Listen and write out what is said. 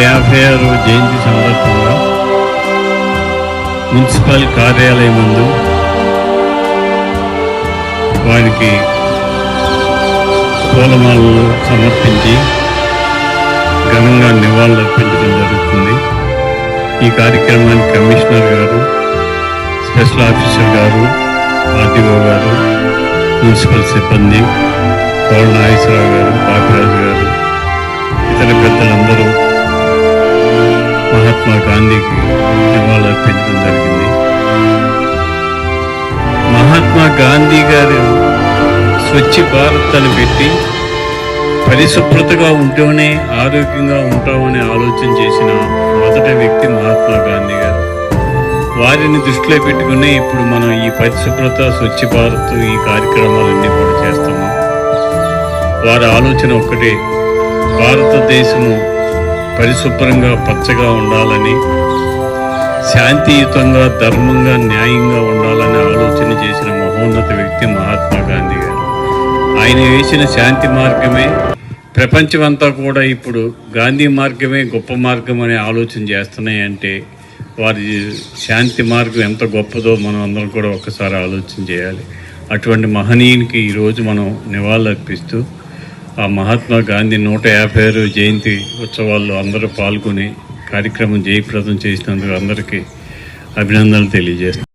156వ జయంతి సందర్భంగా మున్సిపల్ కార్యాలయం ముందు వారికి పూలమాలలు సమర్పించి ఘనంగా నివాళులర్పించడం జరుగుతుంది. ఈ కార్యక్రమానికి కమిషనర్ గారు, స్పెషల్ ఆఫీసర్ గారు, ఆర్టీఓ గారు, మున్సిపల్ సిబ్బంది, కోళ్ళ నాగేశ్వరరావు గారు, బాపిరాజు గారు, ఇతర పెద్దలందరూ మహాత్మా గాంధీకి నివాళులర్పించడం జరిగింది. మహాత్మా గాంధీ గారు స్వచ్ఛ భారత్ అని పెట్టి పరిశుభ్రతగా ఉంటూనే ఆరోగ్యంగా ఉంటామని ఆలోచన చేసిన మొదటి వ్యక్తి మహాత్మా గాంధీ గారు. వారిని దృష్టిలో పెట్టుకుని ఇప్పుడు మనం ఈ పరిశుభ్రత, స్వచ్ఛ భారత్ ఈ కార్యక్రమాలన్నీ కూడా చేస్తున్నాం. వారి ఆలోచన ఒక్కటే, భారతదేశము పరిశుభ్రంగా పచ్చగా ఉండాలని, శాంతియుతంగా, ధర్మంగా, న్యాయంగా ఉండాలని ఆలోచన చేసిన మహోన్నత వ్యక్తి మహాత్మా గాంధీ గారు. ఆయన వేసిన శాంతి మార్గమే ప్రపంచమంతా కూడా ఇప్పుడు గాంధీ మార్గమే గొప్ప మార్గం అనే ఆలోచన చేస్తున్నాయంటే వారి శాంతి మార్గం ఎంత గొప్పదో మనం అందరం కూడా ఒక్కసారి ఆలోచన చేయాలి. అటువంటి మహనీయునికి ఈరోజు మనం నివాళులర్పిస్తూ ఆ మహాత్మా గాంధీ 156వ జయంతి ఉత్సవాల్లో అందరూ పాల్గొని కార్యక్రమం జయప్రదం చేసినందుకు అందరికీ అభినందనలు తెలియజేస్తాను.